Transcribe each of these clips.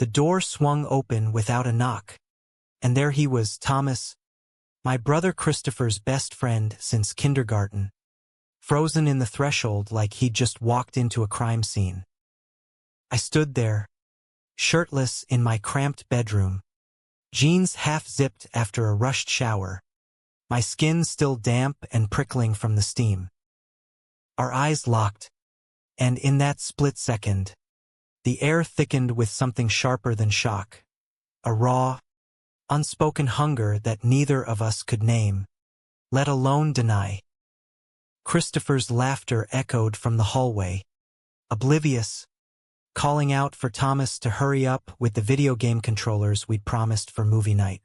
The door swung open without a knock, and there he was, Thomas, my brother Christopher's best friend since kindergarten, frozen in the threshold like he'd just walked into a crime scene. I stood there, shirtless in my cramped bedroom, jeans half-zipped after a rushed shower, my skin still damp and prickling from the steam. Our eyes locked, and in that split second, the air thickened with something sharper than shock, a raw, unspoken hunger that neither of us could name, let alone deny. Christopher's laughter echoed from the hallway, oblivious, calling out for Thomas to hurry up with the video game controllers we'd promised for movie night.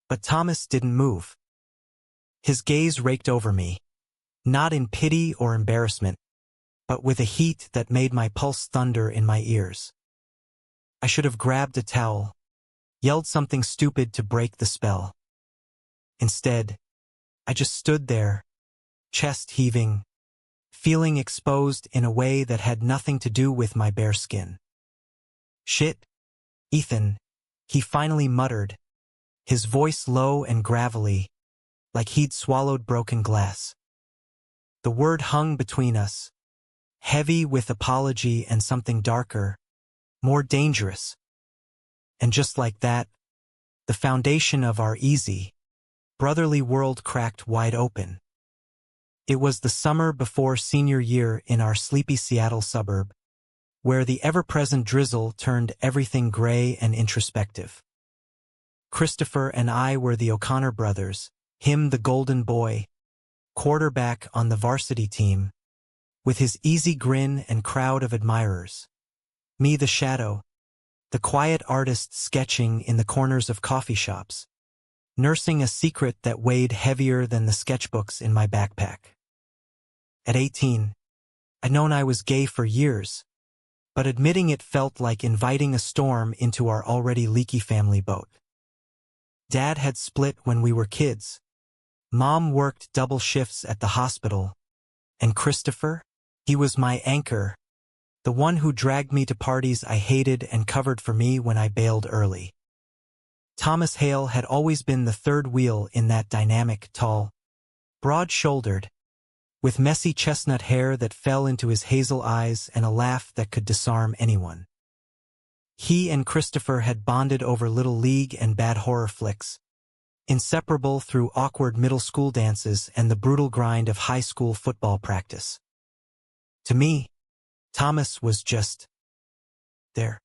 But Thomas didn't move. His gaze raked over me, not in pity or embarrassment, but with a heat that made my pulse thunder in my ears. I should have grabbed a towel, yelled something stupid to break the spell. Instead, I just stood there, chest heaving, feeling exposed in a way that had nothing to do with my bare skin. "Shit, Ethan," he finally muttered, his voice low and gravelly, like he'd swallowed broken glass. The word hung between us, heavy with apology and something darker, more dangerous. And just like that, the foundation of our easy, brotherly world cracked wide open. It was the summer before senior year in our sleepy Seattle suburb, where the ever-present drizzle turned everything gray and introspective. Christopher and I were the O'Connor brothers, him the golden boy, quarterback on the varsity team, with his easy grin and crowd of admirers. Me the shadow, the quiet artist sketching in the corners of coffee shops, nursing a secret that weighed heavier than the sketchbooks in my backpack. At 18, I'd known I was gay for years, but admitting it felt like inviting a storm into our already leaky family boat. Dad had split when we were kids. Mom worked double shifts at the hospital, and Christopher, he was my anchor, the one who dragged me to parties I hated and covered for me when I bailed early. Thomas Hale had always been the third wheel in that dynamic, tall, broad-shouldered, with messy chestnut hair that fell into his hazel eyes and a laugh that could disarm anyone. He and Christopher had bonded over Little League and bad horror flicks, inseparable through awkward middle school dances and the brutal grind of high school football practice. To me, Thomas was just there.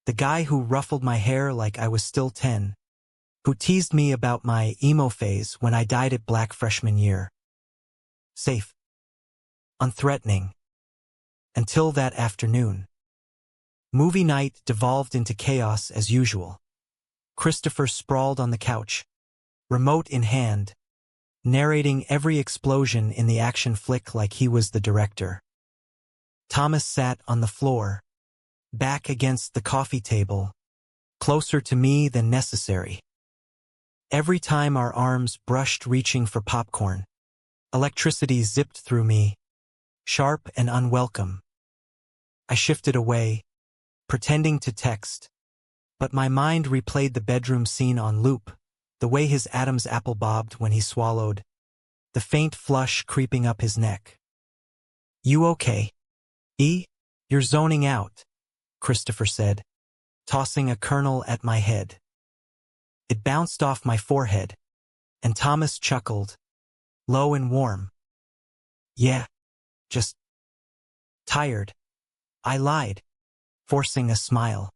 The guy who ruffled my hair like I was still 10, who teased me about my emo phase when I dyed it black freshman year. Safe. Unthreatening. Until that afternoon. Movie night devolved into chaos as usual. Christopher sprawled on the couch, remote in hand, narrating every explosion in the action flick like he was the director. Thomas sat on the floor, back against the coffee table, closer to me than necessary. Every time our arms brushed reaching for popcorn, electricity zipped through me, sharp and unwelcome. I shifted away, pretending to text, but my mind replayed the bedroom scene on loop, the way his Adam's apple bobbed when he swallowed, the faint flush creeping up his neck. "You okay? You're zoning out," Christopher said, tossing a kernel at my head. It bounced off my forehead, and Thomas chuckled, low and warm. "Yeah, just tired," I lied, forcing a smile.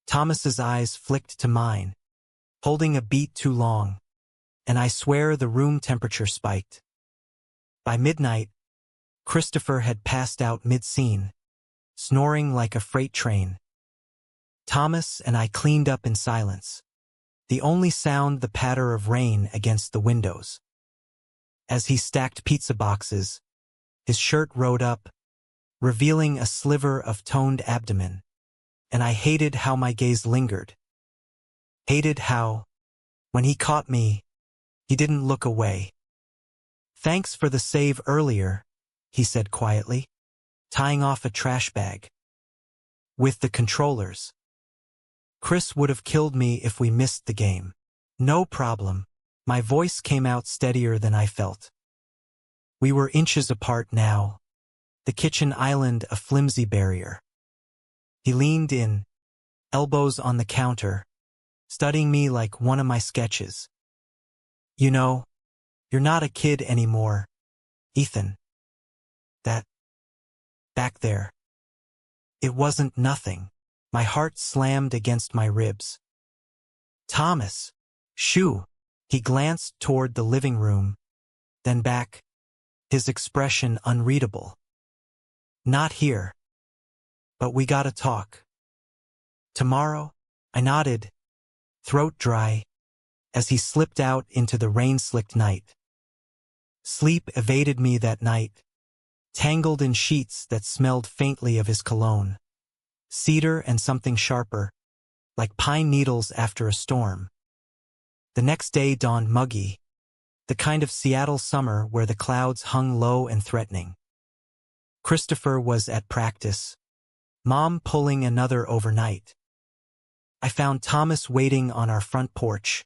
Thomas's eyes flicked to mine, holding a beat too long, and I swear the room temperature spiked. By midnight, Christopher had passed out mid-scene, snoring like a freight train. Thomas and I cleaned up in silence, the only sound the patter of rain against the windows. As he stacked pizza boxes, his shirt rode up, revealing a sliver of toned abdomen, and I hated how my gaze lingered. Hated how, when he caught me, he didn't look away. "Thanks for the save earlier," he said quietly, tying off a trash bag. with the controllers. Chris would have killed me if we missed the game. No problem. My voice came out steadier than I felt. We were inches apart now, the kitchen island a flimsy barrier. He leaned in, elbows on the counter, studying me like one of my sketches. You know, you're not a kid anymore, Ethan. That back there. It wasn't nothing. My heart slammed against my ribs. Thomas, shoo. He glanced toward the living room, then back, his expression unreadable. Not here. But we gotta talk. Tomorrow? I nodded, throat dry, as he slipped out into the rain-slicked night. Sleep evaded me that night, tangled in sheets that smelled faintly of his cologne. Cedar and something sharper, like pine needles after a storm. The next day dawned muggy, the kind of Seattle summer where the clouds hung low and threatening. Christopher was at practice, Mom pulling another overnight. I found Thomas waiting on our front porch,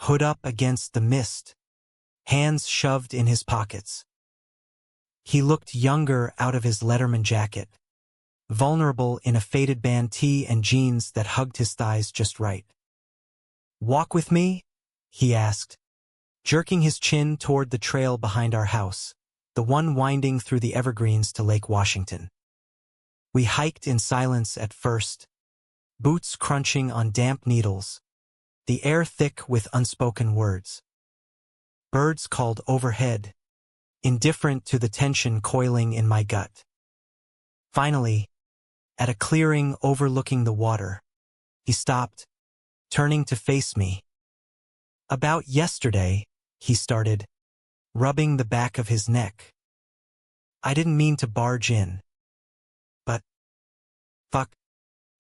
hood up against the mist, hands shoved in his pockets. He looked younger out of his Letterman jacket, vulnerable in a faded band tee and jeans that hugged his thighs just right. "Walk with me?" he asked, jerking his chin toward the trail behind our house, the one winding through the evergreens to Lake Washington. We hiked in silence at first, boots crunching on damp needles, the air thick with unspoken words. Birds called overhead, indifferent to the tension coiling in my gut. Finally, at a clearing overlooking the water, he stopped, turning to face me. "About yesterday," he started, rubbing the back of his neck. "I didn't mean to barge in. But, fuck,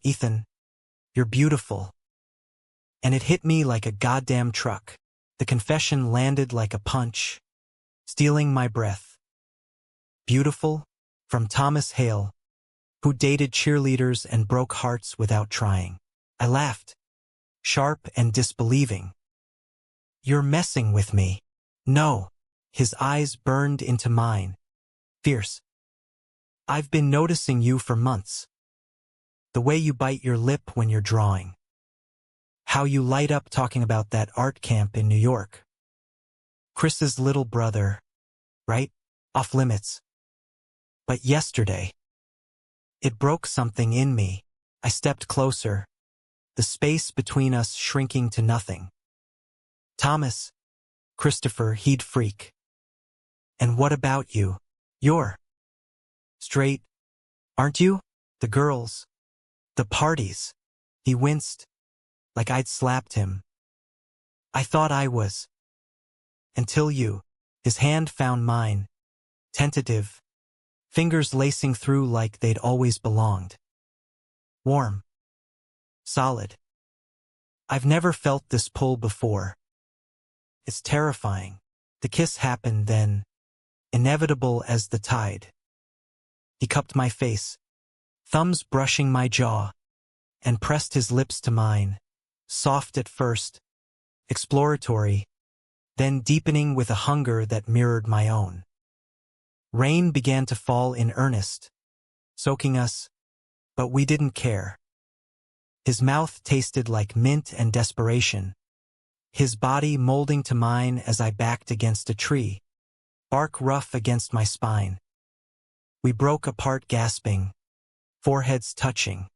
Ethan, you're beautiful." And it hit me like a goddamn truck. The confession landed like a punch, stealing my breath. Beautiful? From Thomas Hale, who dated cheerleaders and broke hearts without trying. I laughed, sharp and disbelieving. "You're messing with me." "No." His eyes burned into mine, fierce. "I've been noticing you for months. The way you bite your lip when you're drawing. How you light up talking about that art camp in New York. Chris's little brother, right? Off limits. But yesterday, it broke something in me." I stepped closer, the space between us shrinking to nothing. "Thomas, Christopher, he'd freak. And what about you? You're straight, aren't you? The girls, the parties." He winced, like I'd slapped him. "I thought I was. Until you." His hand found mine, tentative, fingers lacing through like they'd always belonged. Warm. Solid. I've never felt this pull before. It's terrifying. The kiss happened then, inevitable as the tide. He cupped my face, thumbs brushing my jaw, and pressed his lips to mine, soft at first, exploratory, then deepening with a hunger that mirrored my own. Rain began to fall in earnest, soaking us, but we didn't care. His mouth tasted like mint and desperation, his body molding to mine as I backed against a tree, bark rough against my spine. We broke apart gasping, foreheads touching.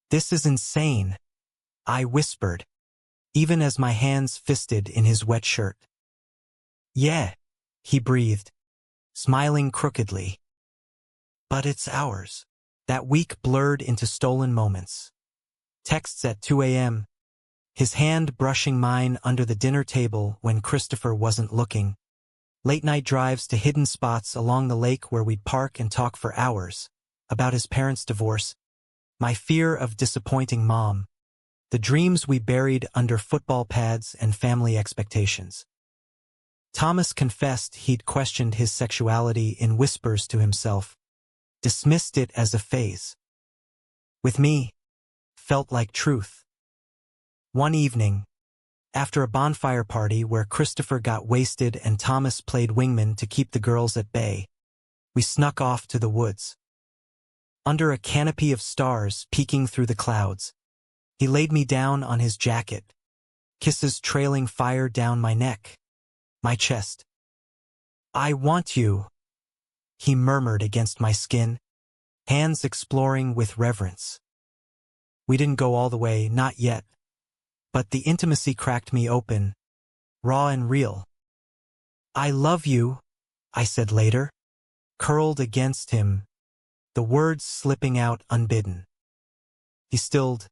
"This is insane," I whispered, even as my hands fisted in his wet shirt. "Yeah," he breathed, smiling crookedly. "But it's ours." That week blurred into stolen moments. Texts at 2 a.m., his hand brushing mine under the dinner table when Christopher wasn't looking. Late-night drives to hidden spots along the lake where we'd park and talk for hours, about his parents' divorce, my fear of disappointing Mom, the dreams we buried under football pads and family expectations. Thomas confessed he'd questioned his sexuality in whispers to himself, dismissed it as a phase. with me, felt like truth. One evening, after a bonfire party where Christopher got wasted and Thomas played wingman to keep the girls at bay, we snuck off to the woods. Under a canopy of stars peeking through the clouds, he laid me down on his jacket, kisses trailing fire down my neck, my chest. "I want you," he murmured against my skin, hands exploring with reverence. We didn't go all the way, not yet, but the intimacy cracked me open, raw and real. "I love you," I said later, curled against him, the words slipping out unbidden. He stilled,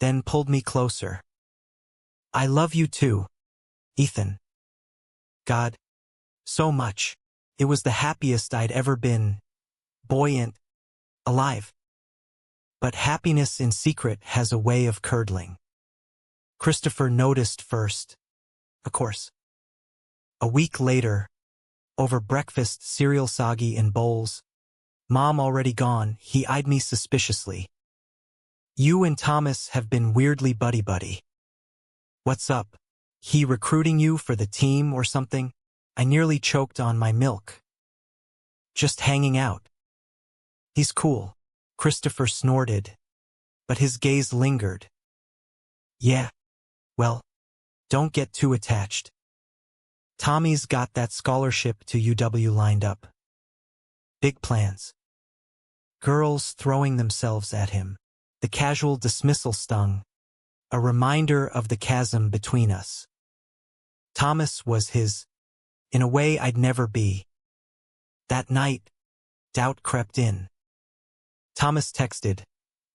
then pulled me closer. "I love you too, Ethan." God, so much. It was the happiest I'd ever been, buoyant, alive. But happiness in secret has a way of curdling. Christopher noticed first, of course. A week later, over breakfast, cereal soggy in bowls, Mom already gone, he eyed me suspiciously. "You and Thomas have been weirdly buddy-buddy. What's up? He recruiting you for the team or something?" I nearly choked on my milk. "Just hanging out." "He's cool," Christopher snorted, but his gaze lingered. "Yeah, well, don't get too attached. Tommy's got that scholarship to UW lined up. Big plans." Girls throwing themselves at him. The casual dismissal stung, a reminder of the chasm between us. Thomas was his, in a way I'd never be. That night, doubt crept in. Thomas texted,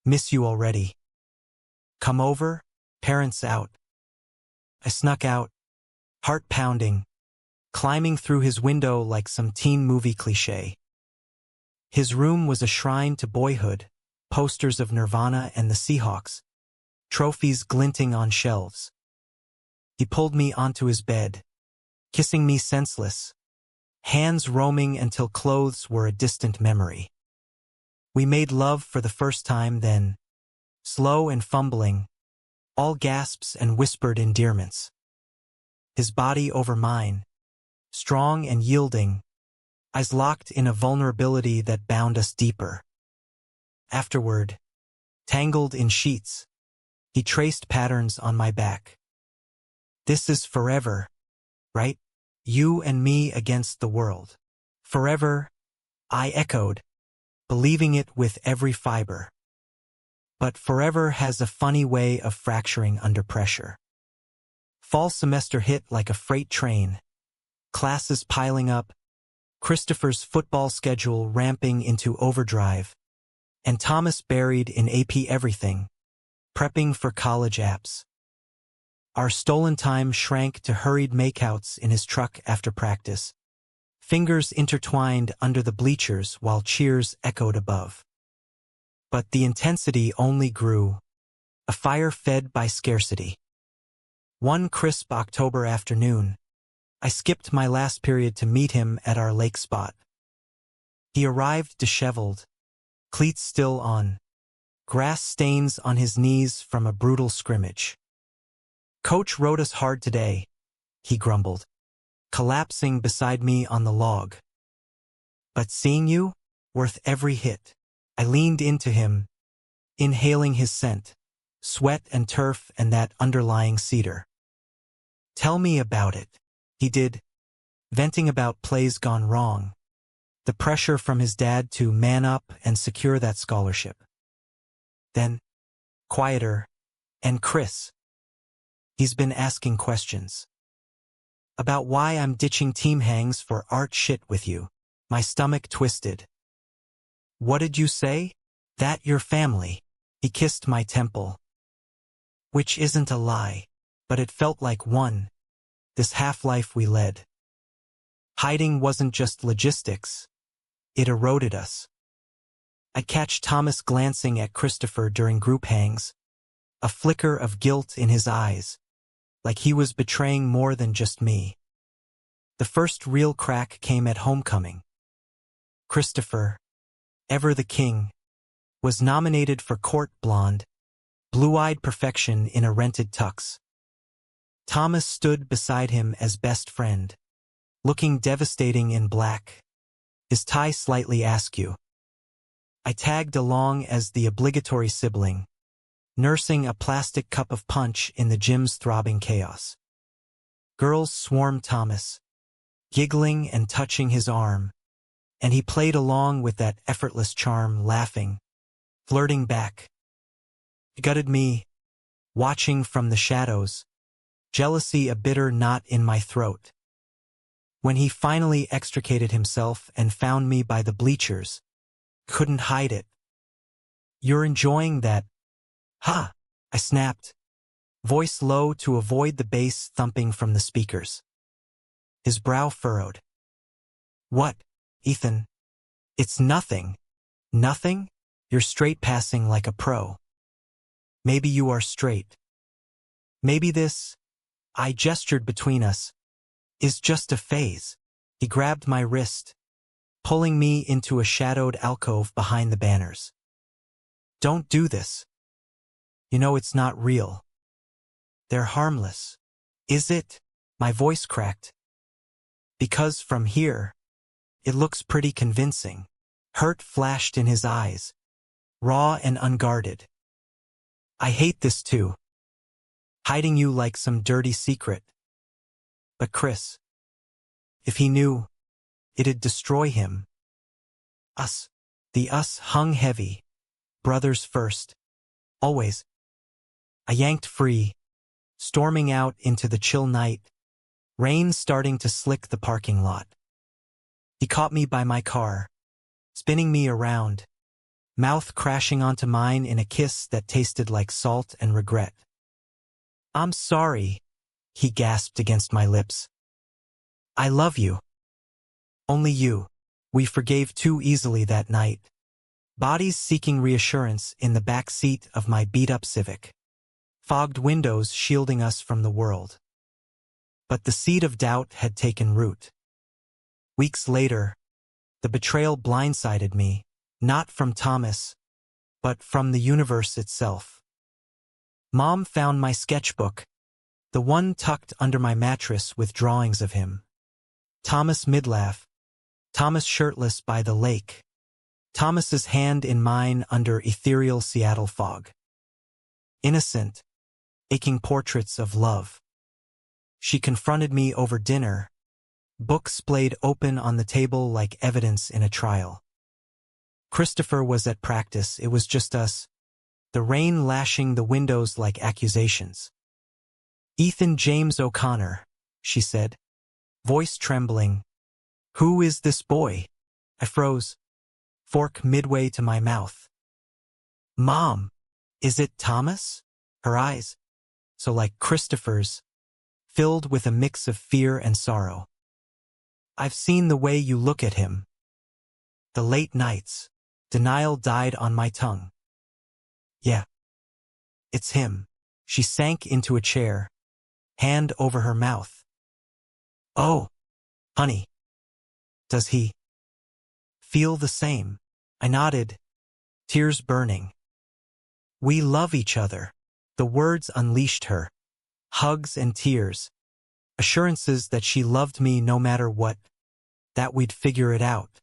"Miss you already. Come over, parents out." I snuck out, heart pounding, climbing through his window like some teen movie cliché. His room was a shrine to boyhood, posters of Nirvana and the Seahawks, trophies glinting on shelves. He pulled me onto his bed, kissing me senseless, hands roaming until clothes were a distant memory. We made love for the first time then, slow and fumbling, all gasps and whispered endearments. His body over mine, strong and yielding, eyes locked in a vulnerability that bound us deeper. Afterward, tangled in sheets, he traced patterns on my back. "This is forever, right? You and me against the world." "Forever," I echoed, believing it with every fiber. But forever has a funny way of fracturing under pressure. Fall semester hit like a freight train, classes piling up, Christopher's football schedule ramping into overdrive, and Thomas buried in AP everything, prepping for college apps. Our stolen time shrank to hurried makeouts in his truck after practice, fingers intertwined under the bleachers while cheers echoed above. But the intensity only grew, a fire fed by scarcity. One crisp October afternoon, I skipped my last period to meet him at our lake spot. He arrived disheveled, cleats still on, grass stains on his knees from a brutal scrimmage. "Coach rode us hard today," he grumbled, collapsing beside me on the log. "But seeing you, worth every hit." I leaned into him, inhaling his scent, sweat and turf and that underlying cedar. "Tell me about it," he did, venting about plays gone wrong, the pressure from his dad to man up and secure that scholarship. Then, quieter, "And Chris. He's been asking questions. About why I'm ditching team hangs for art shit with you." My stomach twisted. "What did you say? That your family?" He kissed my temple. Which isn't a lie, but it felt like one, this half-life we led. Hiding wasn't just logistics, it eroded us. I'd catch Thomas glancing at Christopher during group hangs, a flicker of guilt in his eyes, like he was betraying more than just me. The first real crack came at homecoming. Christopher, ever the king, Was nominated for Court Blonde, blue-eyed perfection in a rented tux. Thomas stood beside him as best friend, looking devastating in black, his tie slightly askew. I tagged along as the obligatory sibling, nursing a plastic cup of punch in the gym's throbbing chaos. Girls swarmed Thomas, giggling and touching his arm, and he played along with that effortless charm, laughing, flirting back. It gutted me, watching from the shadows, jealousy a bitter knot in my throat. When he finally extricated himself and found me by the bleachers, couldn't hide it. "You're enjoying that?" "Ha!" I snapped, voice low to avoid the bass thumping from the speakers. His brow furrowed. "What, Ethan? It's nothing." "Nothing? You're straight passing like a pro." "Maybe you are straight. Maybe this," I gestured between us, "is just a phase." He grabbed my wrist, pulling me into a shadowed alcove behind the banners. "Don't do this. You know it's not real. They're harmless." "Is it?" My voice cracked. "Because from here, it looks pretty convincing." Hurt flashed in his eyes, raw and unguarded. "I hate this too. Hiding you like some dirty secret. But Chris, if he knew, it'd destroy him." "Us." The us hung heavy. Brothers first. Always. I yanked free, storming out into the chill night, rain starting to slick the parking lot. He caught me by my car, spinning me around, mouth crashing onto mine in a kiss that tasted like salt and regret. "I'm sorry," he gasped against my lips. "I love you. Only you." We forgave too easily that night, bodies seeking reassurance in the back seat of my beat-up Civic, fogged windows shielding us from the world. But the seed of doubt had taken root. Weeks later, the betrayal blindsided me, not from Thomas, but from the universe itself. Mom found my sketchbook, the one tucked under my mattress with drawings of him. Thomas midlaugh, Thomas shirtless by the lake, Thomas's hand in mine under ethereal Seattle fog. Innocent, aching portraits of love. She confronted me over dinner, books splayed open on the table like evidence in a trial. Christopher was at practice, it was just us, the rain lashing the windows like accusations. "Ethan James O'Connor," she said, voice trembling. "Who is this boy?" I froze, fork midway to my mouth. "Mom, is it Thomas?" Her eyes, so like Christopher's, filled with a mix of fear and sorrow. "I've seen the way you look at him." The late nights, denial died on my tongue. "Yeah, it's him." She sank into a chair, hand over her mouth. "Oh, honey. Does he feel the same?" I nodded, tears burning. "We love each other." The words unleashed her. Hugs and tears. Assurances that she loved me no matter what, that we'd figure it out.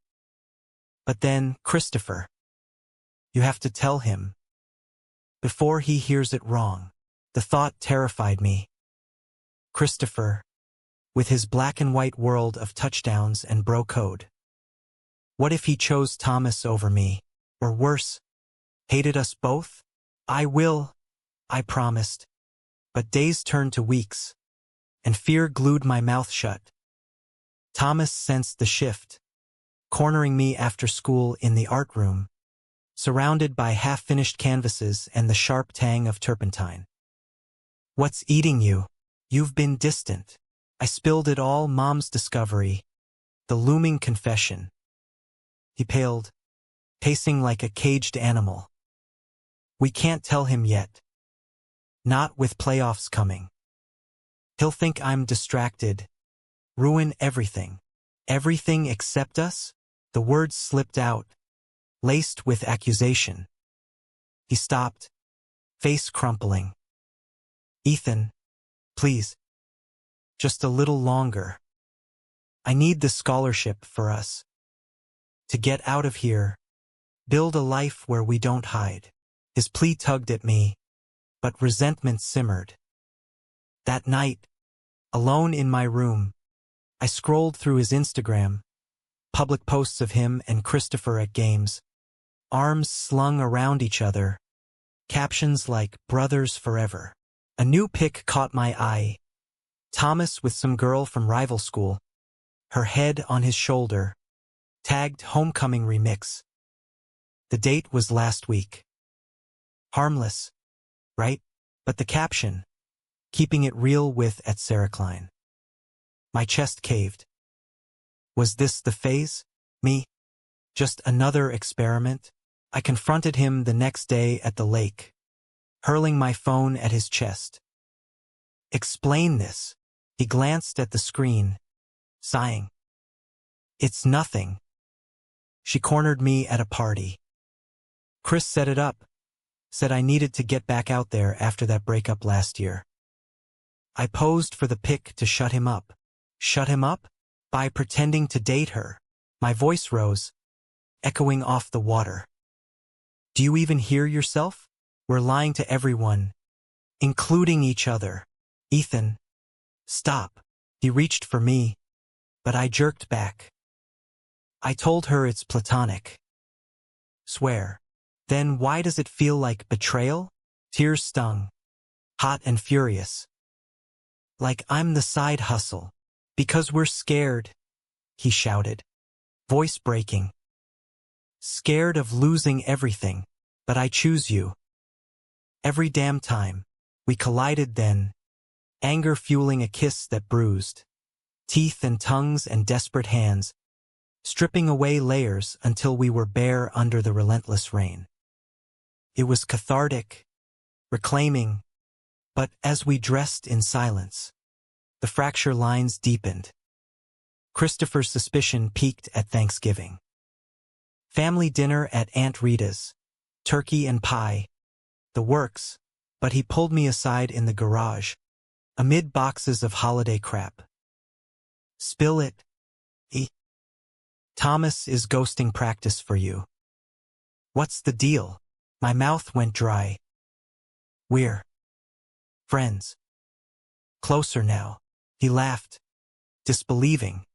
But then, Christopher. You have to tell him. Before he hears it wrong. The thought terrified me. Christopher, with his black and white world of touchdowns and bro code. What if he chose Thomas over me? Or worse, hated us both? "I will," I promised. But days turned to weeks, and fear glued my mouth shut. Thomas sensed the shift, cornering me after school in the art room, surrounded by half-finished canvases and the sharp tang of turpentine. "What's eating you? You've been distant." I spilled it all, Mom's discovery, the looming confession. He paled, pacing like a caged animal. "We can't tell him yet. Not with playoffs coming. He'll think I'm distracted, ruin everything." "Everything except us?" The words slipped out, laced with accusation. He stopped, face crumpling. Ethan, please. Just a little longer. I need the scholarship for us. To get out of here, build a life where we don't hide. His plea tugged at me, but resentment simmered. That night, alone in my room, I scrolled through his Instagram, public posts of him and Christopher at games, arms slung around each other, captions like "Brothers Forever." A new pic caught my eye. Thomas with some girl from rival school, her head on his shoulder, tagged Homecoming Remix. The date was last week. Harmless, right? But the caption, keeping it real with at Sarah Klein. My chest caved. Was this the phase? Me? Just another experiment? I confronted him the next day at the lake, hurling my phone at his chest. Explain this. He glanced at the screen, sighing. It's nothing. She cornered me at a party. Chris set it up, said I needed to get back out there after that breakup last year. I posed for the pic to shut him up. Shut him up? By pretending to date her. My voice rose, echoing off the water. Do you even hear yourself? We're lying to everyone, including each other. Ethan, stop. He reached for me, but I jerked back. I told her it's platonic. Swear. Then why does it feel like betrayal? Tears stung, hot and furious. Like I'm the side hustle. Because we're scared, he shouted, voice breaking. Scared of losing everything, but I choose you. Every damn time. We collided then, anger fueling a kiss that bruised, teeth and tongues and desperate hands, stripping away layers until we were bare under the relentless rain. It was cathartic, reclaiming, but as we dressed in silence, the fracture lines deepened. Christopher's suspicion peaked at Thanksgiving. Family dinner at Aunt Rita's, turkey and pie, the works, but he pulled me aside in the garage, amid boxes of holiday crap. Spill it. Thomas is ghosting practice for you. What's the deal? My mouth went dry. We're friends. Closer now. He laughed, disbelieving.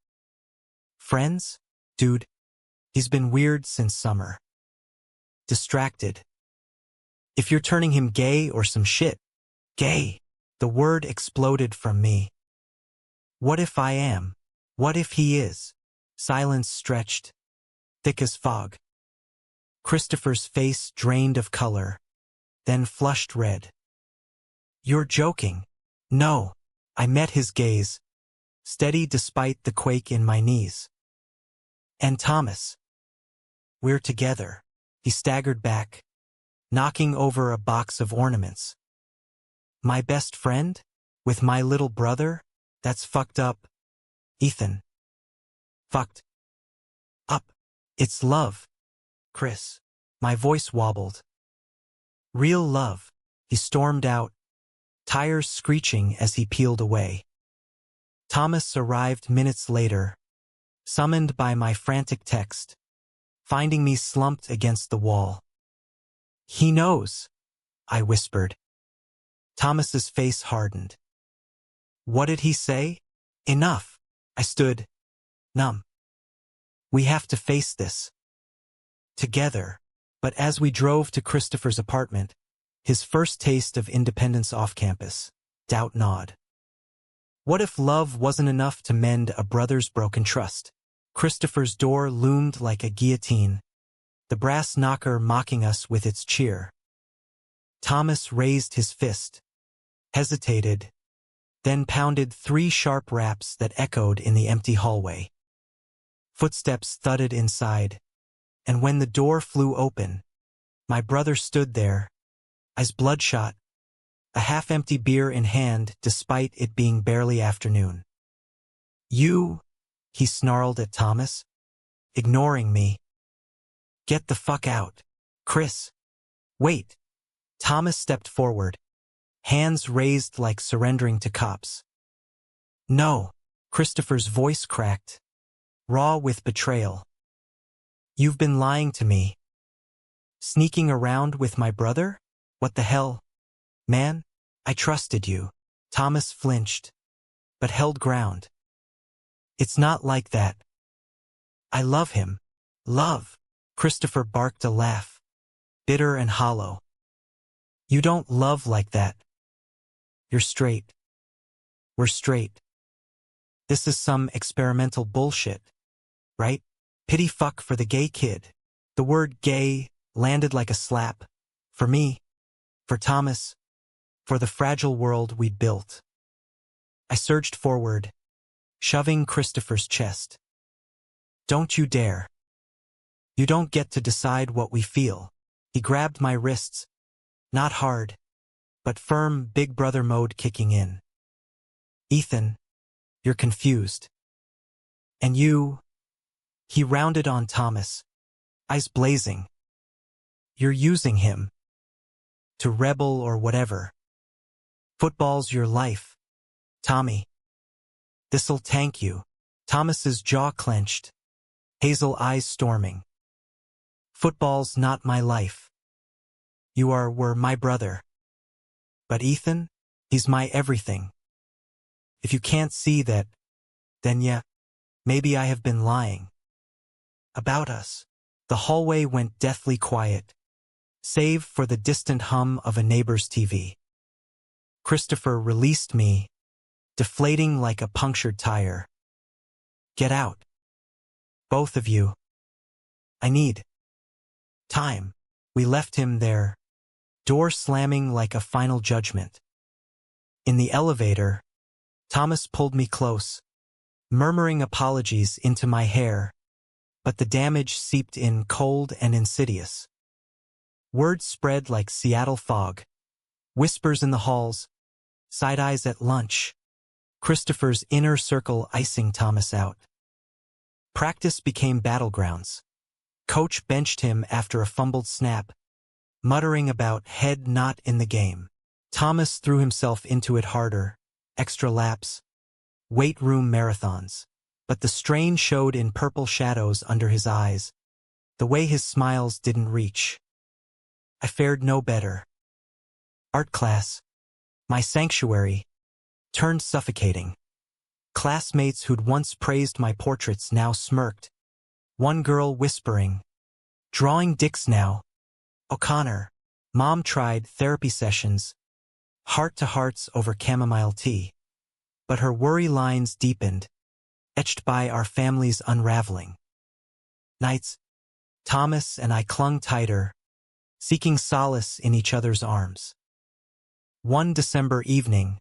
Friends? Dude, he's been weird since summer. Distracted. If you're turning him gay or some shit. Gay. The word exploded from me. What if I am? What if he is? Silence stretched, thick as fog. Christopher's face drained of color, then flushed red. You're joking. No. I met his gaze, steady despite the quake in my knees. And Thomas. We're together. He staggered back, knocking over a box of ornaments. My best friend? With my little brother? That's fucked up. Ethan. Fucked up. It's love. Chris. My voice wobbled. Real love. He stormed out, tires screeching as he peeled away. Thomas arrived minutes later, summoned by my frantic text, finding me slumped against the wall. He knows, I whispered. Thomas's face hardened. What did he say? Enough. I stood, numb. We have to face this. Together. But as we drove to Christopher's apartment, his first taste of independence off campus, doubt gnawed. What if love wasn't enough to mend a brother's broken trust? Christopher's door loomed like a guillotine, the brass knocker mocking us with its cheer. Thomas raised his fist, hesitated, then pounded 3 sharp raps that echoed in the empty hallway. Footsteps thudded inside, and when the door flew open, my brother stood there, eyes bloodshot, a half-empty beer in hand despite it being barely afternoon. You, he snarled at Thomas, ignoring me. Get the fuck out. Chris. Wait. Thomas stepped forward, hands raised like surrendering to cops. No, Christopher's voice cracked, raw with betrayal. You've been lying to me. Sneaking around with my brother? What the hell? Man, I trusted you. Thomas flinched, but held ground. It's not like that. I love him. Love. Christopher barked a laugh, bitter and hollow. You don't love like that. You're straight. We're straight. This is some experimental bullshit, right? Pity fuck for the gay kid. The word gay landed like a slap. For me, for Thomas, for the fragile world we'd built. I surged forward, shoving Christopher's chest. Don't you dare. You don't get to decide what we feel. He grabbed my wrists, not hard, but firm big brother mode kicking in. Ethan, you're confused. And you... He rounded on Thomas, eyes blazing. You're using him. To rebel or whatever. Football's your life. Tommy. This'll tank you. Thomas's jaw clenched, hazel eyes storming. Football's not my life. Were my brother. But Ethan, he's my everything. If you can't see that, then yeah, maybe I have been lying. About us. The hallway went deathly quiet, save for the distant hum of a neighbor's TV. Christopher released me, deflating like a punctured tire. Get out. Both of you. I need time. We left him there, door slamming like a final judgment. In the elevator, Thomas pulled me close, murmuring apologies into my hair, but the damage seeped in cold and insidious. Words spread like Seattle fog, whispers in the halls, side eyes at lunch, Christopher's inner circle icing Thomas out. Practice became battlegrounds. Coach benched him after a fumbled snap, muttering about head not in the game. Thomas threw himself into it harder, extra laps, weight room marathons. But the strain showed in purple shadows under his eyes, the way his smiles didn't reach. I fared no better. Art class, my sanctuary, turned suffocating. Classmates who'd once praised my portraits now smirked, one girl whispering, "Drawing dicks now." O'Connor. Mom tried therapy sessions, heart-to-hearts over chamomile tea. But her worry lines deepened, etched by our family's unraveling. Nights, Thomas and I clung tighter, seeking solace in each other's arms. One December evening,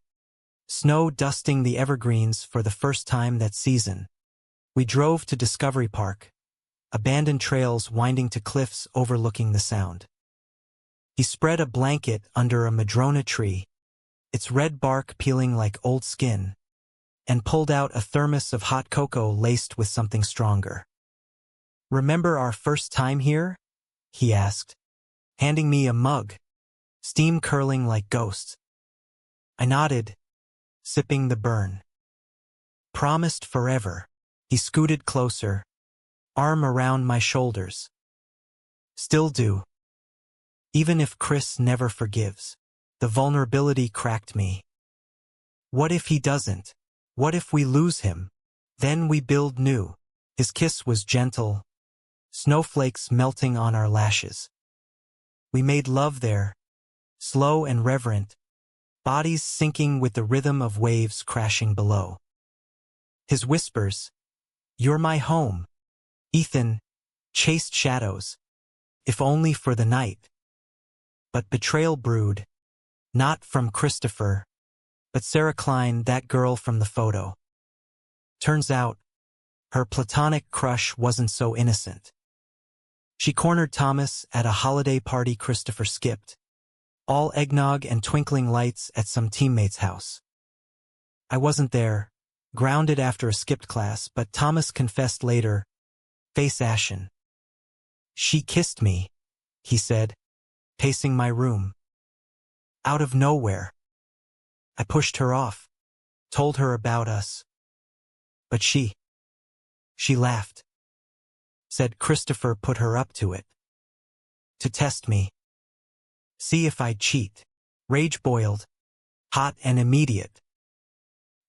snow dusting the evergreens for the first time that season, we drove to Discovery Park, abandoned trails winding to cliffs overlooking the Sound. He spread a blanket under a madrona tree, its red bark peeling like old skin, and pulled out a thermos of hot cocoa laced with something stronger. "Remember our first time here?" he asked, handing me a mug, steam curling like ghosts. I nodded, sipping the burn. "Promised forever." He scooted closer, arm around my shoulders. "Still do. Even if Chris never forgives." The vulnerability cracked me. What if he doesn't? What if we lose him? Then we build new. His kiss was gentle, snowflakes melting on our lashes. We made love there, slow and reverent, bodies sinking with the rhythm of waves crashing below. His whispers, "You're my home." Ethan chased shadows, if only for the night. But betrayal brewed, not from Christopher, but Sarah Klein, that girl from the photo. Turns out, her platonic crush wasn't so innocent. She cornered Thomas at a holiday party Christopher skipped, all eggnog and twinkling lights at some teammate's house. I wasn't there, grounded after a skipped class, but Thomas confessed later, face ashen. "She kissed me," he said, pacing my room. Out of nowhere. I pushed her off, told her about us. But she laughed. Said Christopher put her up to it. To test me. See if I'd cheat. Rage boiled. Hot and immediate.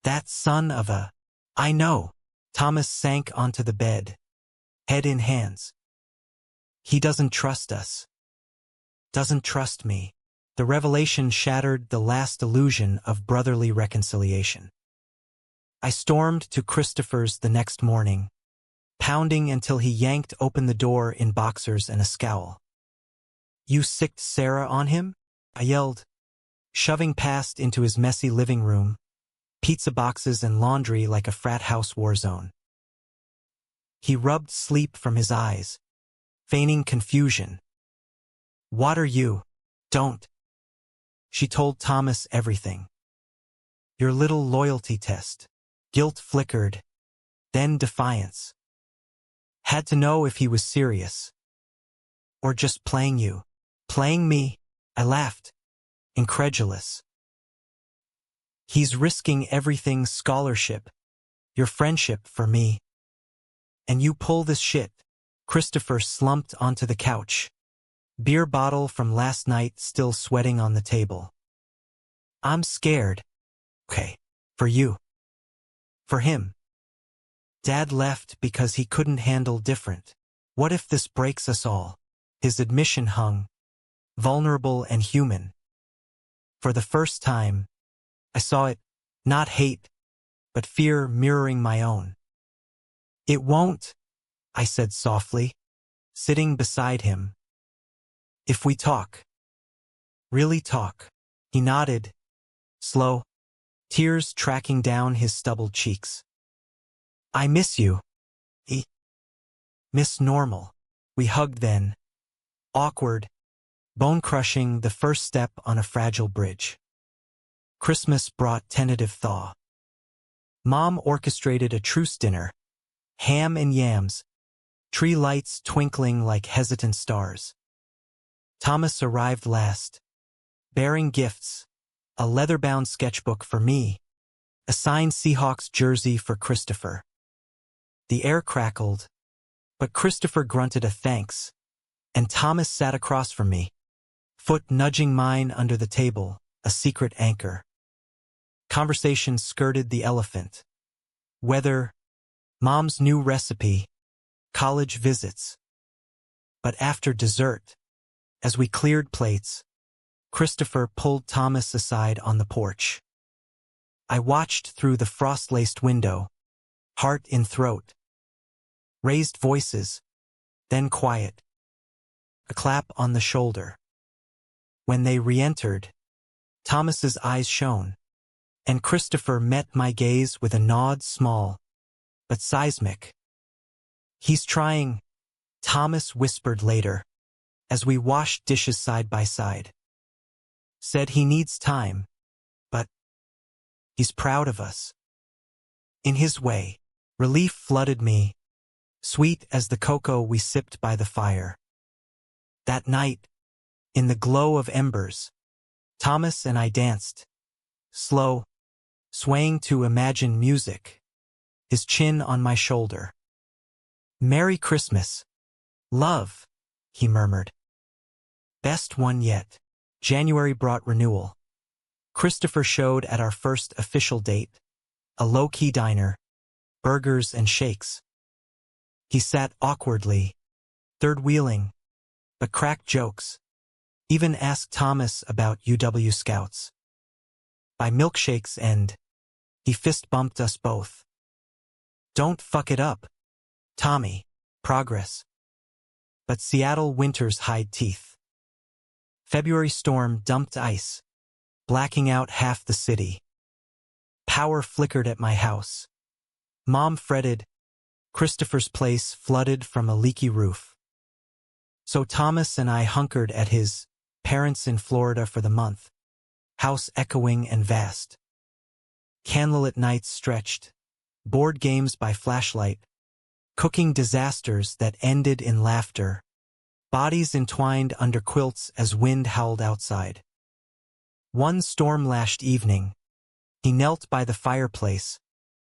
That son of a... I know. Thomas sank onto the bed, head in hands. He doesn't trust us. Doesn't trust me. The revelation shattered the last illusion of brotherly reconciliation. I stormed to Christopher's the next morning, pounding until he yanked open the door in boxers and a scowl. You sicked Sarah on him? I yelled, shoving past into his messy living room, pizza boxes and laundry like a frat house war zone. He rubbed sleep from his eyes, feigning confusion. What are you? Don't. She told Thomas everything. Your little loyalty test. Guilt flickered, then defiance. Had to know if he was serious. Or just playing you. Playing me? I laughed, incredulous. He's risking everything: scholarship, your friendship for me. And you pull this shit. Christopher slumped onto the couch, beer bottle from last night still sweating on the table. I'm scared. Okay. For you. For him. Dad left because he couldn't handle different. What if this breaks us all? His admission hung, vulnerable and human. For the first time, I saw it, not hate, but fear mirroring my own. It won't, I said softly, sitting beside him. If we talk. Really talk. He nodded, slow, tears tracking down his stubbled cheeks. I miss you. Miss normal. We hugged then. Awkward, bone-crushing, the first step on a fragile bridge. Christmas brought tentative thaw. Mom orchestrated a truce dinner. Ham and yams, tree lights twinkling like hesitant stars. Thomas arrived last, bearing gifts, a leather-bound sketchbook for me, a signed Seahawks jersey for Christopher. The air crackled, but Christopher grunted a thanks, and Thomas sat across from me, foot nudging mine under the table, a secret anchor. Conversation skirted the elephant. Weather, Mom's new recipe, college visits. But after dessert, as we cleared plates, Christopher pulled Thomas aside on the porch. I watched through the frost-laced window, heart in throat. Raised voices, then quiet. A clap on the shoulder. When they re-entered, Thomas's eyes shone, and Christopher met my gaze with a nod, small, but seismic. He's trying, Thomas whispered later, as we washed dishes side by side. Said he needs time, but he's proud of us. In his way, relief flooded me, sweet as the cocoa we sipped by the fire. That night, in the glow of embers, Thomas and I danced, slow, swaying to Imagine music, his chin on my shoulder. Merry Christmas. Love, he murmured. Best one yet. January brought renewal. Christopher showed at our first official date, a low-key diner, burgers and shakes. He sat awkwardly, third-wheeling, but cracked jokes, even asked Thomas about UW Scouts. By milkshake's end, he fist-bumped us both. Don't fuck it up, Tommy. Progress. But Seattle winters hide teeth. February storm dumped ice, blacking out half the city. Power flickered at my house. Mom fretted. Christopher's place flooded from a leaky roof. So Thomas and I hunkered at his parents in Florida for the month, house echoing and vast. Candlelit nights stretched, board games by flashlight, cooking disasters that ended in laughter, bodies entwined under quilts as wind howled outside. One storm-lashed evening, he knelt by the fireplace,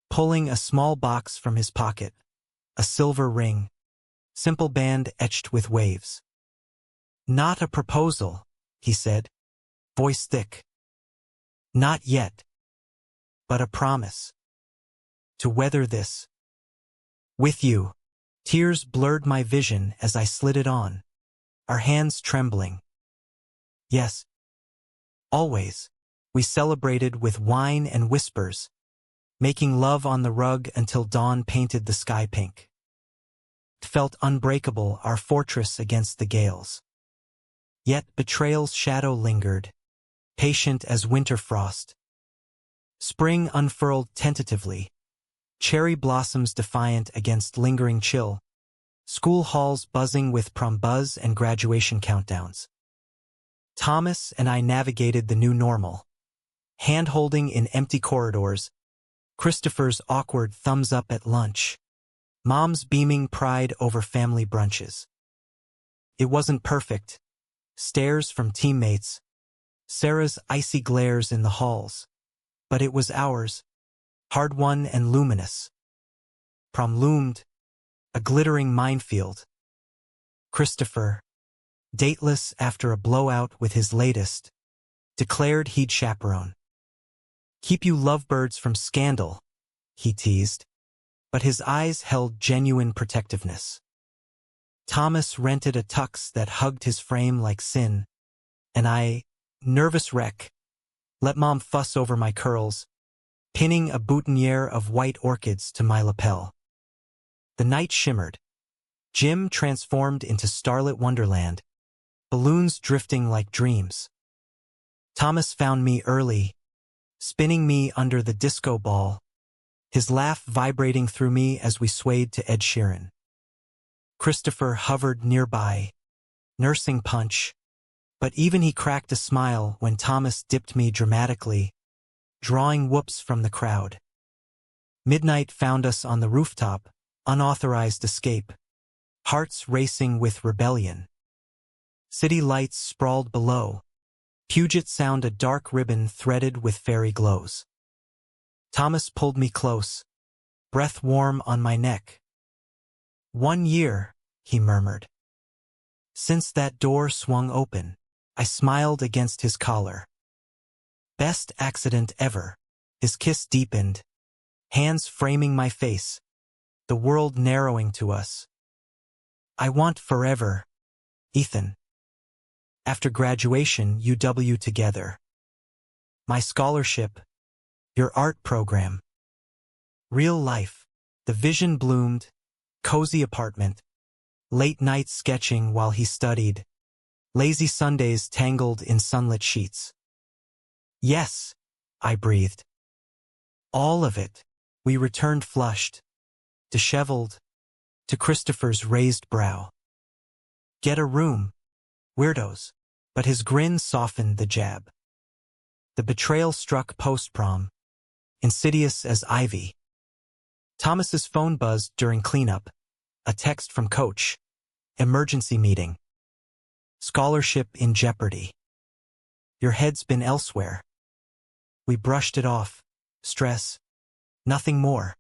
pulling a small box from his pocket, a silver ring, simple band etched with waves. "Not a proposal," he said, voice thick. "Not yet. But a promise. To weather this. With you." Tears blurred my vision as I slid it on, our hands trembling. "Yes. Always." We celebrated with wine and whispers, making love on the rug until dawn painted the sky pink. It felt unbreakable, our fortress against the gales. Yet betrayal's shadow lingered, patient as winter frost. Spring unfurled tentatively, cherry blossoms defiant against lingering chill, school halls buzzing with prom buzz and graduation countdowns. Thomas and I navigated the new normal, hand-holding in empty corridors, Christopher's awkward thumbs up at lunch, Mom's beaming pride over family brunches. It wasn't perfect. Stares from teammates, Sarah's icy glares in the halls. But it was ours, hard-won and luminous. Prom loomed, a glittering minefield. Christopher, dateless after a blowout with his latest, declared he'd chaperone. "Keep you lovebirds from scandal," he teased, but his eyes held genuine protectiveness. Thomas rented a tux that hugged his frame like sin, and I, nervous wreck, let Mom fuss over my curls, pinning a boutonniere of white orchids to my lapel. The night shimmered. Gym transformed into starlit wonderland, balloons drifting like dreams. Thomas found me early, spinning me under the disco ball, his laugh vibrating through me as we swayed to Ed Sheeran. Christopher hovered nearby, nursing punch, but even he cracked a smile when Thomas dipped me dramatically, drawing whoops from the crowd. Midnight found us on the rooftop, unauthorized escape, hearts racing with rebellion. City lights sprawled below, Puget Sound a dark ribbon threaded with fairy glows. Thomas pulled me close, breath warm on my neck. "1 year," he murmured. Since that door swung open, I smiled against his collar. Best accident ever. His kiss deepened, hands framing my face, the world narrowing to us. "I want forever, Ethan." After graduation, UW together. My scholarship, your art program. Real life. The vision bloomed, cozy apartment, late nights sketching while he studied, lazy Sundays tangled in sunlit sheets. "Yes," I breathed. "All of it." We returned flushed, disheveled, to Christopher's raised brow. "Get a room, weirdos." But his grin softened the jab. The betrayal struck post-prom, insidious as ivy. Thomas's phone buzzed during cleanup, a text from coach, emergency meeting. Scholarship in jeopardy. Your head's been elsewhere. We brushed it off. Stress. Nothing more.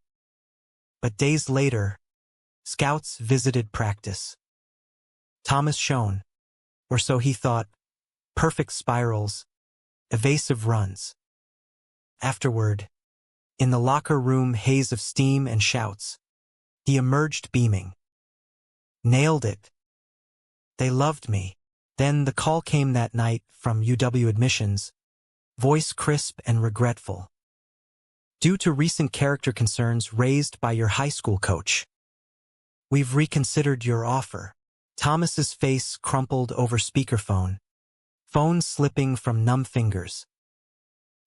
But days later, scouts visited practice. Thomas shone, or so he thought, perfect spirals, evasive runs. Afterward, in the locker room haze of steam and shouts, he emerged beaming. "Nailed it. They loved me." Then the call came that night from UW admissions, voice crisp and regretful. "Due to recent character concerns raised by your high school coach, we've reconsidered your offer." Thomas's face crumpled over speakerphone, phone slipping from numb fingers.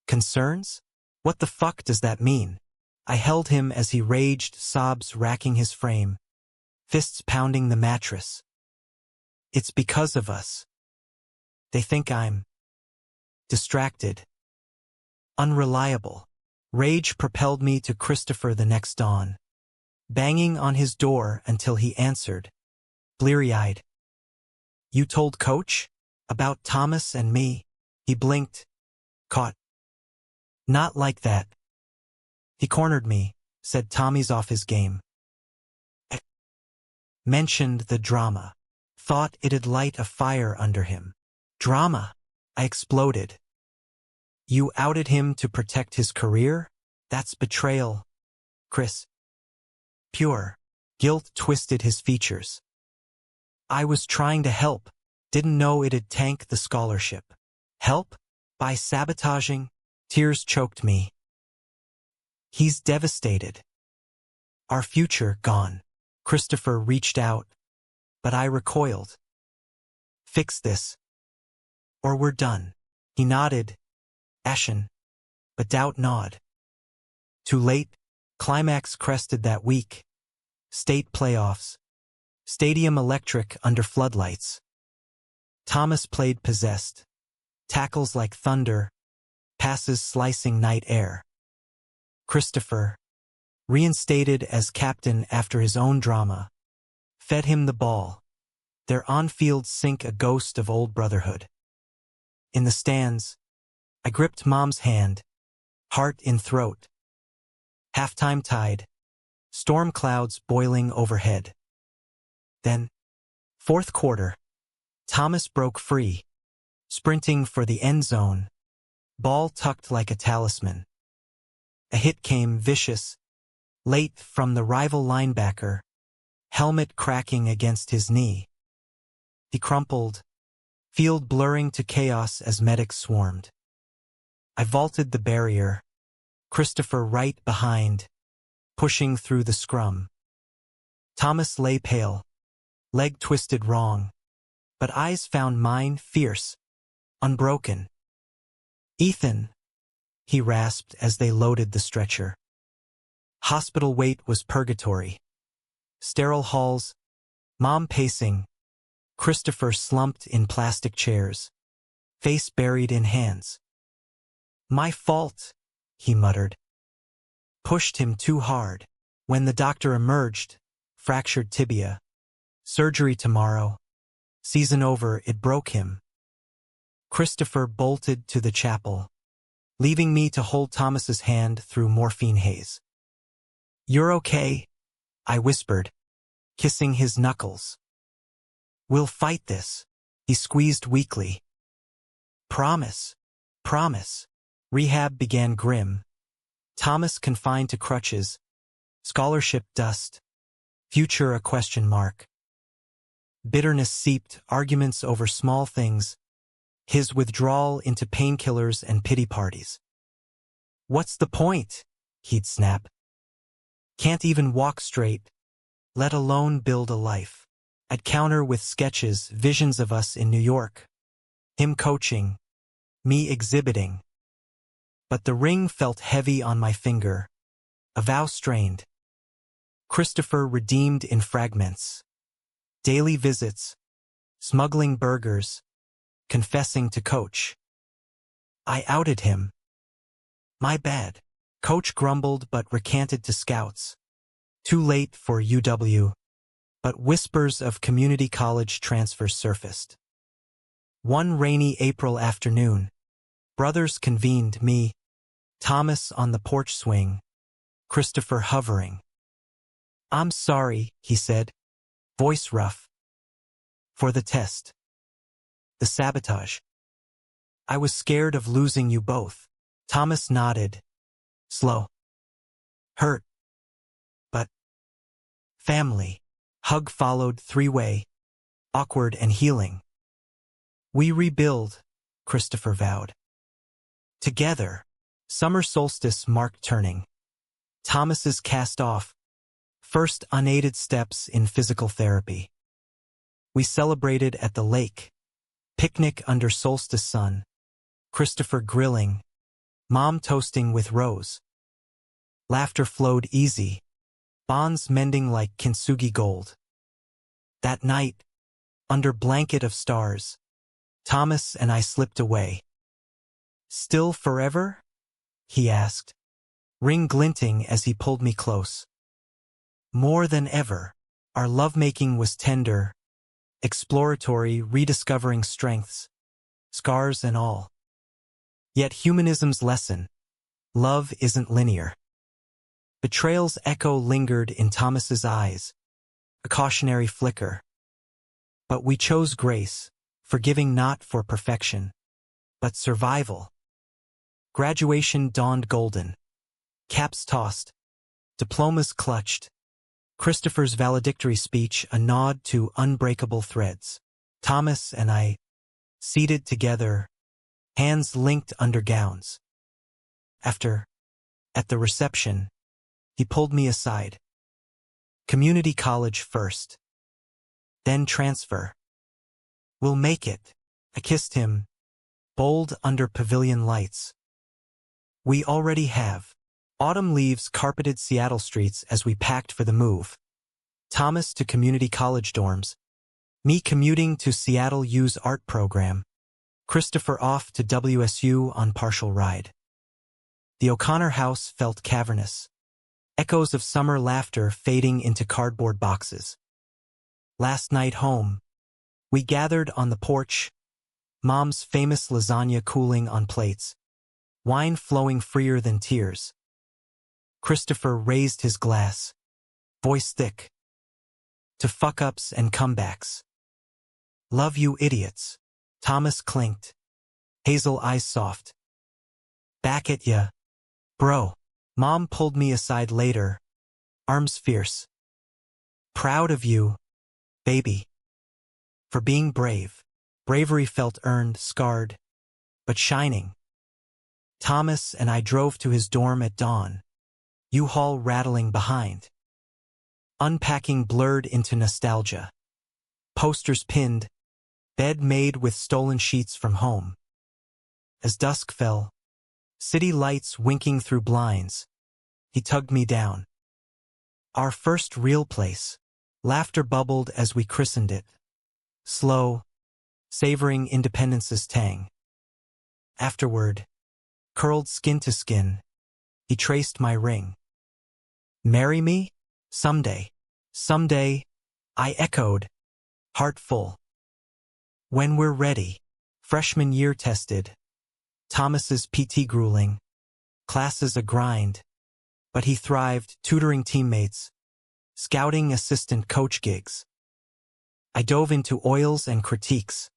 "Concerns? What the fuck does that mean?" I held him as he raged, sobs racking his frame, fists pounding the mattress. "It's because of us. They think I'm distracted, unreliable." Rage propelled me to Christopher the next dawn, banging on his door until he answered, bleary-eyed. "You told Coach? About Thomas and me?" He blinked, Caught. Not like that. He cornered me, said Tommy's off his game. Mentioned the drama. Thought it'd light a fire under him. Drama? I exploded. You outed him to protect his career? That's betrayal, Chris. Pure. Guilt twisted his features. I was trying to help. Didn't know it'd tank the scholarship. Help? By sabotaging? Tears choked me. He's devastated. Our future gone. Christopher reached out, but I recoiled. Fix this, or we're done. He nodded, ashen, but doubt gnawed. Too late. Climax crested that week. State playoffs. Stadium electric under floodlights. Thomas played possessed. Tackles like thunder. Passes slicing night air. Christopher, reinstated as captain after his own drama, fed him the ball. Their on-field sink a ghost of old brotherhood. In the stands, I gripped Mom's hand, heart in throat. Halftime tide, storm clouds boiling overhead. Then, fourth quarter, Thomas broke free, sprinting for the end zone, ball tucked like a talisman. A hit came vicious, late from the rival linebacker, helmet cracking against his knee. He crumpled, field blurring to chaos as medics swarmed. I vaulted the barrier, Christopher right behind, pushing through the scrum. Thomas lay pale, leg twisted wrong, but eyes found mine fierce, unbroken. Ethan, he rasped as they loaded the stretcher. Hospital wait was purgatory. Sterile halls, Mom pacing, Christopher slumped in plastic chairs, face buried in hands. My fault, he muttered. Pushed him too hard. When the doctor emerged, fractured tibia. Surgery tomorrow. Season over, it broke him. Christopher bolted to the chapel, leaving me to hold Thomas's hand through morphine haze. You're okay, I whispered, kissing his knuckles. We'll fight this, he squeezed weakly. Promise, promise. Rehab began grim. Thomas confined to crutches, scholarship dust, future a question mark. Bitterness seeped, arguments over small things, his withdrawal into painkillers and pity parties. What's the point? He'd snap. Can't even walk straight, let alone build a life. I'd counter with sketches, visions of us in New York. Him coaching, me exhibiting. But the ring felt heavy on my finger, a vow strained. Christopher redeemed in fragments. Daily visits, smuggling burgers, confessing to Coach. I outed him. My bad. Coach grumbled but recanted to scouts. Too late for UW, but whispers of community college transfers surfaced. One rainy April afternoon, brothers convened, me, Thomas on the porch swing, Christopher hovering. I'm sorry, he said, voice rough. For the test. The sabotage. I was scared of losing you both. Thomas nodded. Slow. Hurt. But. Family. Hug followed, three-way. Awkward and healing. We rebuild, Christopher vowed. Together. Summer solstice marked turning. Thomas's cast off. First unaided steps in physical therapy. We celebrated at the lake. Picnic under solstice sun. Christopher grilling. Mom toasting with Rose. Laughter flowed easy. Bonds mending like kintsugi gold. That night, under blanket of stars, Thomas and I slipped away. Still forever? He asked, ring glinting as he pulled me close. More than ever, our lovemaking was tender, exploratory, rediscovering strengths, scars and all. Yet humanism's lesson: love isn't linear. Betrayal's echo lingered in Thomas's eyes, a cautionary flicker. But we chose grace, forgiving not for perfection, but survival. Graduation dawned golden. Caps tossed, diplomas clutched. Christopher's valedictory speech a nod to unbreakable threads. Thomas and I, seated together, hands linked under gowns. At the reception, he pulled me aside. Community college first. Then transfer. We'll make it. I kissed him, bold under pavilion lights. We already have. Autumn leaves carpeted Seattle streets as we packed for the move. Thomas to community college dorms. Me commuting to Seattle U's art program. Christopher off to WSU on partial ride. The O'Connor house felt cavernous. Echoes of summer laughter fading into cardboard boxes. Last night home, we gathered on the porch, Mom's famous lasagna cooling on plates, wine flowing freer than tears. Christopher raised his glass, voice thick, to fuck-ups and comebacks. Love you idiots. Thomas clinked, hazel eyes soft. Back at ya, bro. Mom pulled me aside later, arms fierce. Proud of you, baby. For being brave. Bravery felt earned, scarred, but shining. Thomas and I drove to his dorm at dawn, U-Haul rattling behind. Unpacking blurred into nostalgia. Posters pinned, bed made with stolen sheets from home. As dusk fell, city lights winking through blinds, he tugged me down. Our first real place. Laughter bubbled as we christened it. Slow, savoring independence's tang. Afterward, curled skin to skin, he traced my ring. Marry me? Someday. Someday, I echoed, heart full. When we're ready. Freshman year tested. Thomas's PT grueling. Classes a grind. But he thrived, tutoring teammates. Scouting assistant coach gigs. I dove into oils and critiques.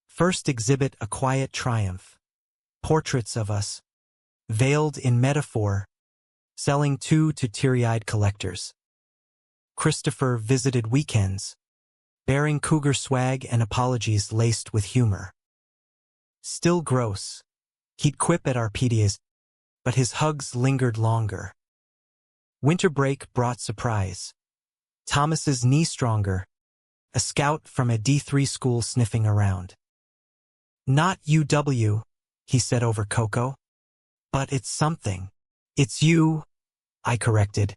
First exhibit a quiet triumph. Portraits of us. Veiled in metaphor. Selling to teary-eyed collectors. Christopher visited weekends. Bearing cougar swag and apologies laced with humor. Still gross. He'd quip at our PDAs, but his hugs lingered longer. Winter break brought surprise. Thomas's knee stronger. A scout from a D3 school sniffing around. Not UW, he said over cocoa. But it's something. It's you, I corrected,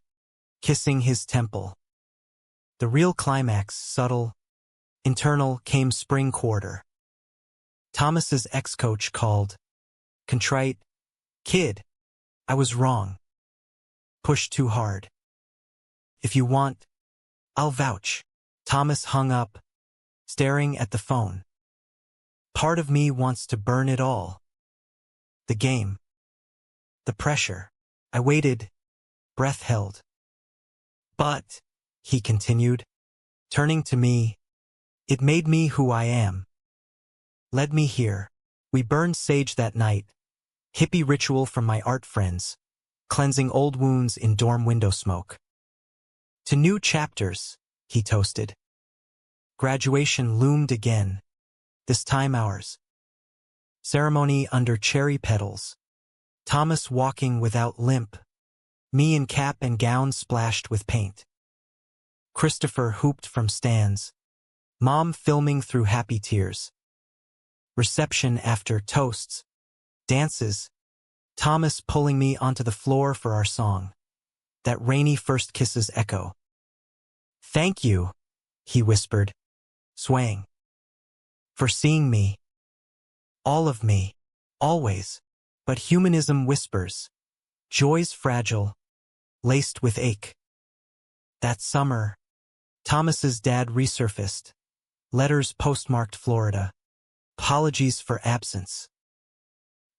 kissing his temple. The real climax, subtle, internal, came spring quarter. Thomas's ex-coach called. Contrite. Kid, I was wrong. Pushed too hard. If you want, I'll vouch. Thomas hung up, staring at the phone. Part of me wants to burn it all. The game. The pressure. I waited, breath held. But, he continued, turning to me, it made me who I am. Led me here. We burned sage that night. Hippie ritual from my art friends, cleansing old wounds in dorm window smoke. To new chapters, he toasted. Graduation loomed again, this time ours. Ceremony under cherry petals. Thomas walking without limp. Me in cap and gown splashed with paint. Christopher hooped from stands. Mom filming through happy tears. Reception after toasts. Dances. Thomas pulling me onto the floor for our song. That rainy first kisses echo. Thank you, he whispered, swaying. For seeing me. All of me. Always. But humanism whispers. Joy's fragile. Laced with ache. That summer, Thomas's dad resurfaced. Letters postmarked Florida. Apologies for absence.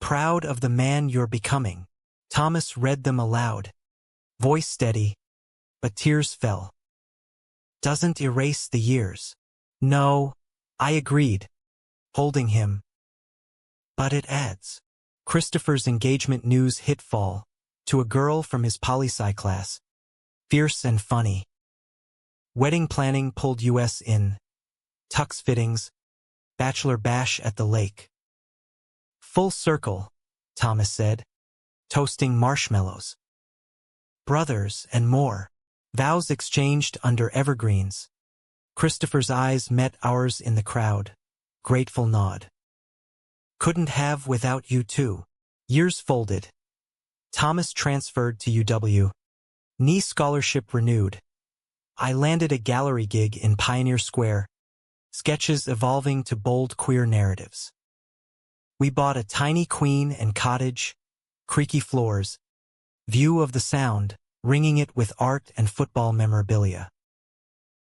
Proud of the man you're becoming. Thomas read them aloud, voice steady, but tears fell. Doesn't erase the years. No, I agreed, holding him. But it adds. Christopher's engagement news hit fall, to a girl from his poli-sci class. Fierce and funny. Wedding planning pulled US in. Tux fittings, bachelor bash at the lake. Full circle, Thomas said, toasting marshmallows. Brothers and more. Vows exchanged under evergreens. Christopher's eyes met ours in the crowd. Grateful nod. Couldn't have without you too. Years folded. Thomas transferred to UW. NE scholarship renewed. I landed a gallery gig in Pioneer Square. Sketches evolving to bold queer narratives. We bought a tiny queen and cottage, creaky floors, view of the Sound, ringing it with art and football memorabilia.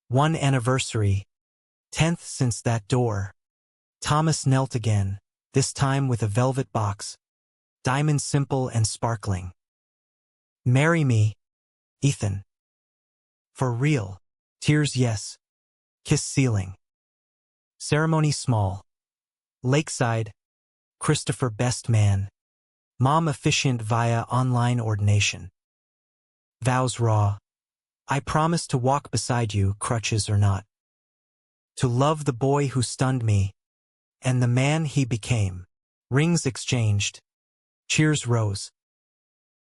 One anniversary, 10th since that door. Thomas knelt again, this time with a velvet box, diamond simple and sparkling. Marry me, Ethan. For real. Tears yes. Kiss ceiling. Ceremony small. Lakeside. Christopher best man. Mom officiant via online ordination. Vows raw. I promise to walk beside you, crutches or not. To love the boy who stunned me, and the man he became. Rings exchanged. Cheers rose.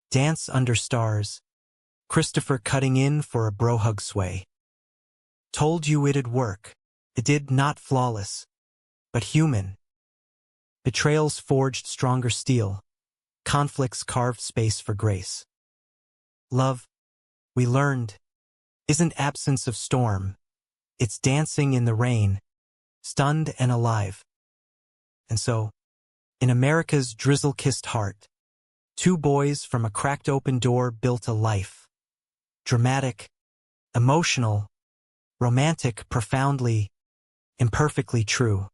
Dance under stars. Christopher cutting in for a bro hug sway. Told you it'd work. It did, not flawless, but human. Betrayals forged stronger steel. Conflicts carved space for grace. Love, we learned, isn't absence of storm. It's dancing in the rain, stunned and alive. And so, in America's drizzle-kissed heart, two boys from a cracked open door built a life. Dramatic, emotional, romantic, profoundly, imperfectly true.